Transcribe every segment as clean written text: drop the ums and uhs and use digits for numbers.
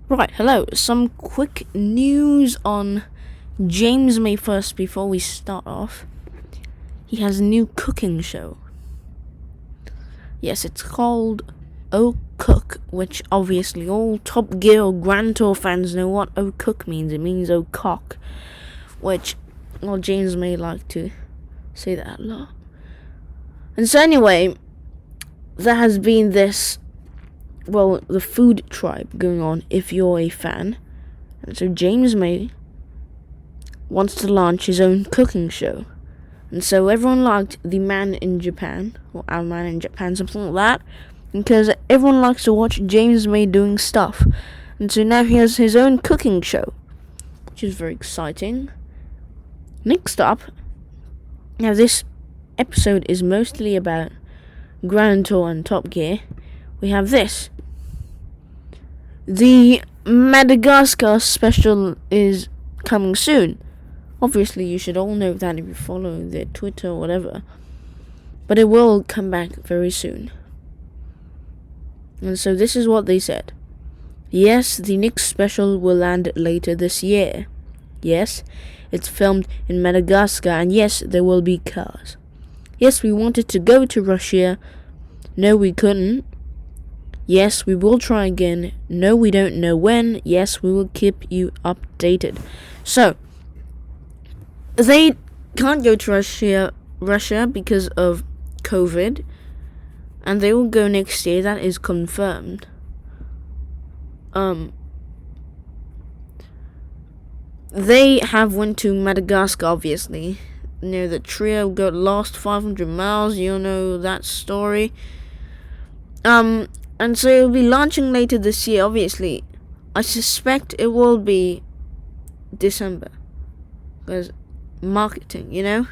Right, hello. Some quick news on James May first before we start off. He has a new cooking show. Yes, it's called Oh Cook, which obviously all Top Gear or Grand Tour fans know what Oh Cook means. It means Oh Cock, which, well, James May like to say that a lot. And so anyway, there has been this, the food tribe going on if you're a fan. And so James May wants to launch his own cooking show. And so everyone liked The Man in Japan, or Our Man in Japan, something like that, because everyone likes to watch James May doing stuff. And so now he has his own cooking show, which is very exciting. Next up, now this episode is mostly about Grand Tour and Top Gear. We have this. The Madagascar Special is coming soon. Obviously, you should all know that if you follow their Twitter or whatever. But it will come back very soon. And so this is what they said. Yes, the next special will land later this year. Yes, it's filmed in Madagascar, and yes, there will be cars. Yes, we wanted to go to Russia. No, we couldn't. Yes, we will try again. No, we don't know when. Yes, we will keep you updated. So, they can't go to Russia because of COVID, and they will go next year. That is confirmed. They have went to Madagascar, obviously. You know, the trio got lost 500 miles. You know that story. And so it'll be launching later this year, obviously. I suspect it will be December. Because marketing, you know?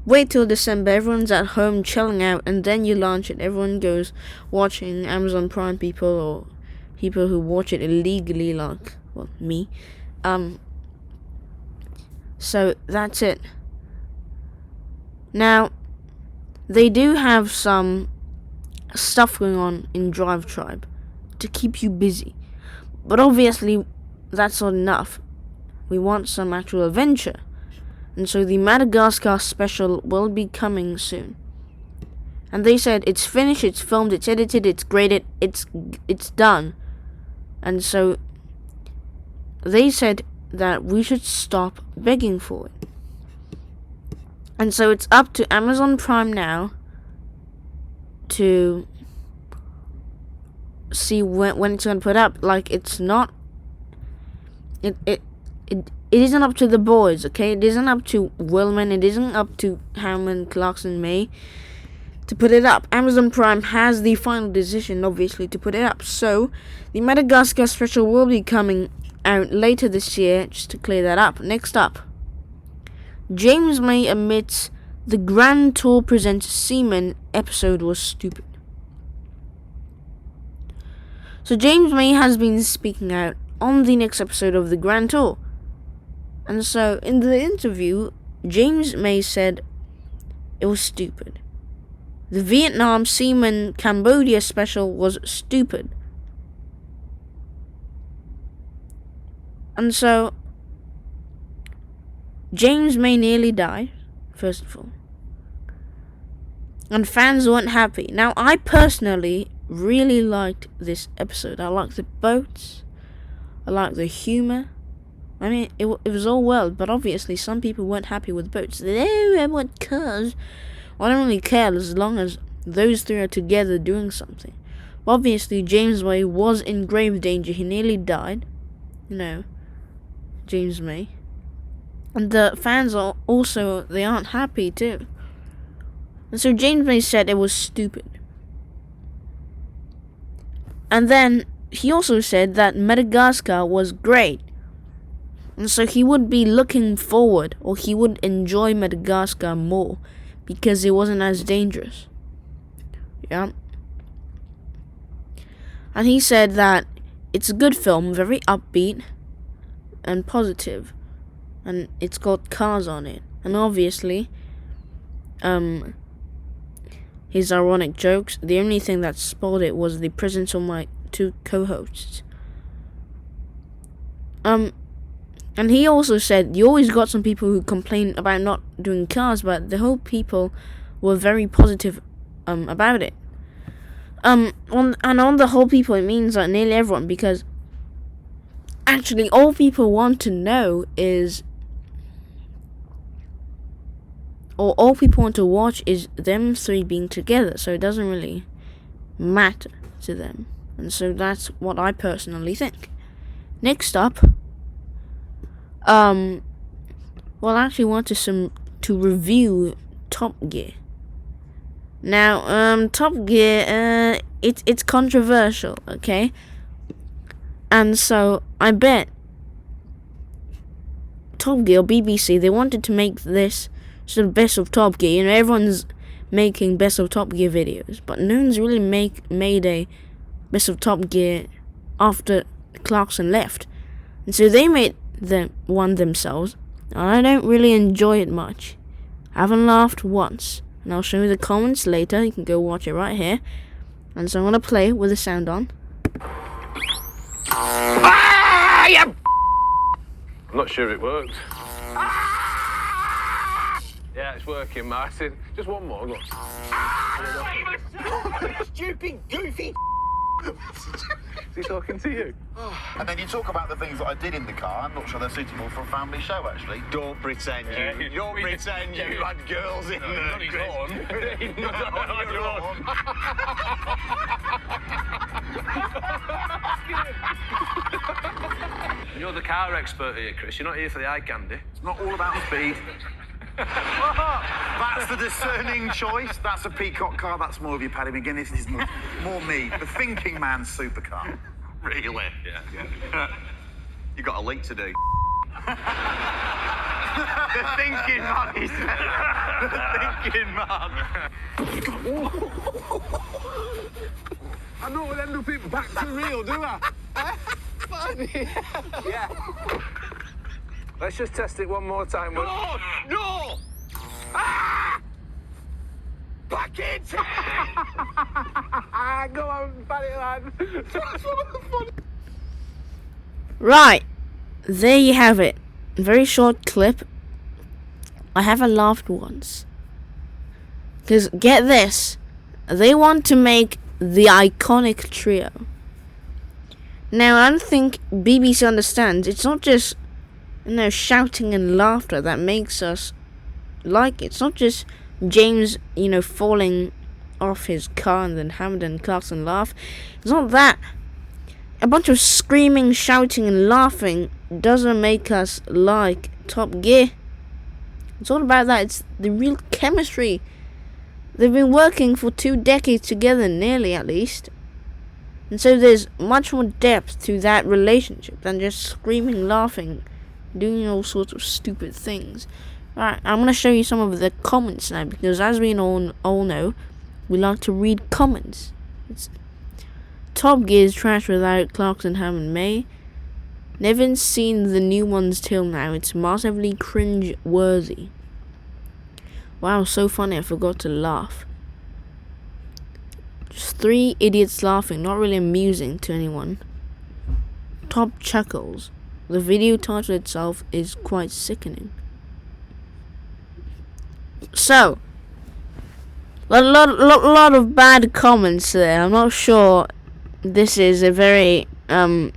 Wait till December, everyone's at home chilling out, and then you launch it. Everyone goes watching Amazon Prime people, or people who watch it illegally, like, well, me. So that's it. Now, they do have some stuff going on in Drive Tribe to keep you busy, but obviously that's not enough. We want some actual adventure, and so the Madagascar Special will be coming soon. And they said it's finished, it's filmed, it's edited, it's graded, it's done. And so they said that we should stop begging for it. And so it's up to Amazon Prime now to see when it's going to put up. Like, it's not, it isn't up to the boys, okay? It isn't up to Willman, it isn't up to Hammond, Clarkson, May to put it up. Amazon Prime has the final decision, obviously, to put it up. So the Madagascar Special will be coming out later this year, just to clear that up. Next up, James May admits the Grand Tour presents Seamen episode was stupid. So James May has been speaking out on the next episode of the Grand Tour. And so in the interview, James May said it was stupid. The Vietnam Seamen Cambodia special was stupid. And so James May nearly died, first of all. And fans weren't happy. Now, I personally really liked this episode. I liked the boats. I liked the humor. I mean, it was all well, but obviously some people weren't happy with boats. They want cars. Well, I don't really care as long as those three are together doing something. But obviously, James May was in grave danger. He nearly died. You know, James May. And the fans are also, they aren't happy too. And so James May said it was stupid. And then he also said that Madagascar was great. And so he would be looking forward, or he would enjoy Madagascar more, because it wasn't as dangerous. Yeah. And he said that it's a good film, very upbeat and positive. And it's got cars on it. And obviously, his ironic jokes, the only thing that spoiled it was the presence of my two co-hosts. And he also said you always got some people who complain about not doing cars, but the whole people were very positive about it. On the whole people, it means like nearly everyone, because actually all people want to know is, or all people want to watch is them three being together, so it doesn't really matter to them. And so that's what I personally think. Next up, I actually want to review Top Gear. Now, Top Gear, it's controversial, okay? And so I bet Top Gear, or BBC, they wanted to make this sort of best of Top Gear. You know, everyone's making best of Top Gear videos, but no one's really made a best of Top Gear after Clarkson left. And so they made one themselves, and I don't really enjoy it much. I haven't laughed once, and I'll show you the comments later. You can go watch it right here. And so I'm gonna play with the sound on. I'm not sure it works. Yeah, it's working, Martin. Just one more. Go on. Stupid, goofy. Is he talking to you? And then you talk about the things that I did in the car. I'm not sure they're suitable for a family show, actually. Don't pretend you. Don't pretend you had girls in there. You're the car expert here, Chris. You're not here for the eye candy. It's not all about speed. That's the discerning choice. That's a peacock car. That's more of your Paddy McGuinness. This is more me. The thinking man's supercar. Really? Yeah. You got a leak to do. The thinking man, he said. The thinking man. I don't end up in back to real, do I? Funny. Yeah. Let's just test it one more time. No! Ah! Back in! Go on, Paddy lad. Right, there you have it. Very short clip. I haven't laughed once. Because, get this, they want to make the iconic trio. Now, I don't think BBC understands. It's not just, shouting and laughter that makes us like it. It's not just James, falling off his car and then Hammond and Clarkson laugh. It's not that. A bunch of screaming, shouting and laughing doesn't make us like Top Gear. It's all about that. It's the real chemistry. They've been working for 2 decades together, nearly at least. And so there's much more depth to that relationship than just screaming, laughing, doing all sorts of stupid things. Alright, I'm going to show you some of the comments now, because as we all know, we like to read comments. Top Gear is trash without Clarkson, Ham and May. Never seen the new ones till now. It's massively cringe-worthy. Wow, so funny, I forgot to laugh. Just 3 idiots laughing, not really amusing to anyone. Top chuckles. The video title itself is quite sickening. So, a lot of bad comments there. I'm not sure this is a very I'm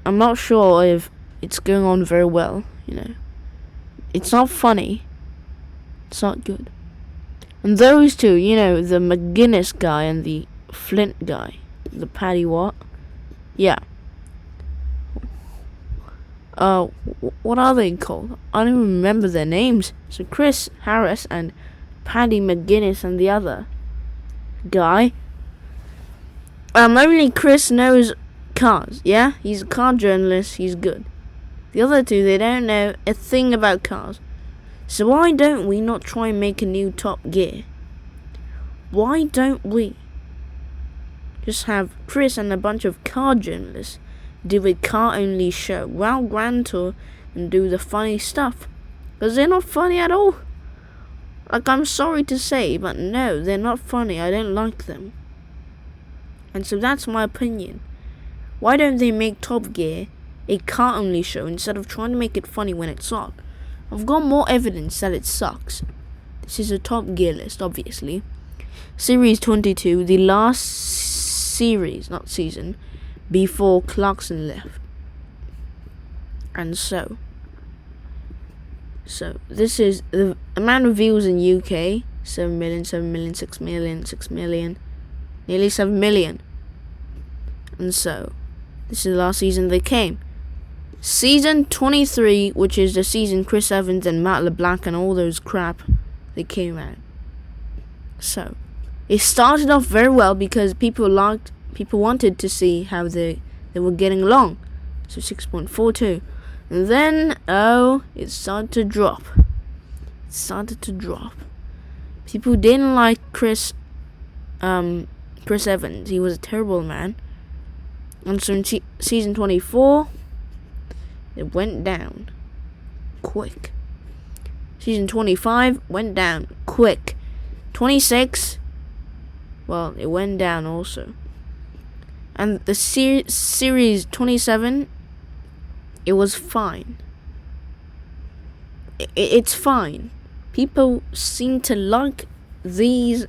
not sure if it's going on very well, It's not funny. It's not good. And those two, the McGuinness guy and the Flint guy, the Paddy what? Yeah. What are they called? I don't even remember their names. So Chris Harris and Paddy McGuinness and the other guy. Only Chris knows cars, yeah? He's a car journalist, he's good. The other two, they don't know a thing about cars. So why don't we not try and make a new Top Gear? Why don't we just have Chris and a bunch of car journalists do a car-only show while Grand Tour and do the funny stuff? Because they're not funny at all. Like, I'm sorry to say, but no, they're not funny. I don't like them. And so that's my opinion. Why don't they make Top Gear a car-only show instead of trying to make it funny when it sucks? I've got more evidence that it sucks. This is a Top Gear list, obviously. Series 22, the last series, not season, before Clarkson left. And so this is the amount of views in UK, 7 million, 7 million, 6 million, 6 million, nearly 7 million. And so, this is the last season they came. Season 23, which is the season Chris Evans and Matt LeBlanc and all those crap, they came out. So, it started off very well because people wanted to see how they were getting along. So 6.42. And then, it started to drop. People didn't like Chris Evans. He was a terrible man. And so in season 24, it went down quick. Season 25 went down quick. 26, well, it went down also. And the series 27, it was fine. It's fine. People seem to like the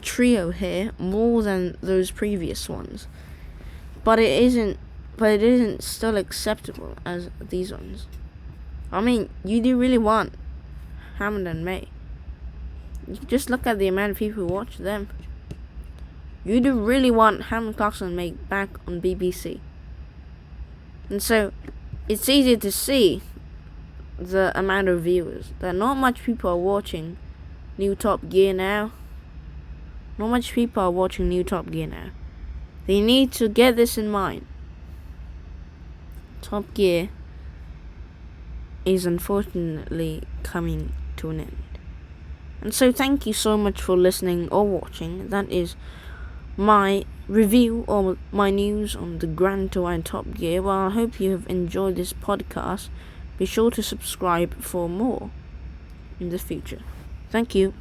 trio here more than those previous ones. But it isn't still acceptable as these ones. I mean, you do really want Hammond and May. You just look at the amount of people who watch them. You do really want Hammond, Clarkson and May back on BBC. And so, it's easy to see the amount of viewers. That not much people are watching new Top Gear now. Not much people are watching new Top Gear now. They need to get this in mind. Top Gear is unfortunately coming to an end. And so thank you so much for listening or watching. That is my review or my news on the Grand Tour and Top Gear. Well, I hope you have enjoyed this podcast. Be sure to subscribe for more in the future. Thank you.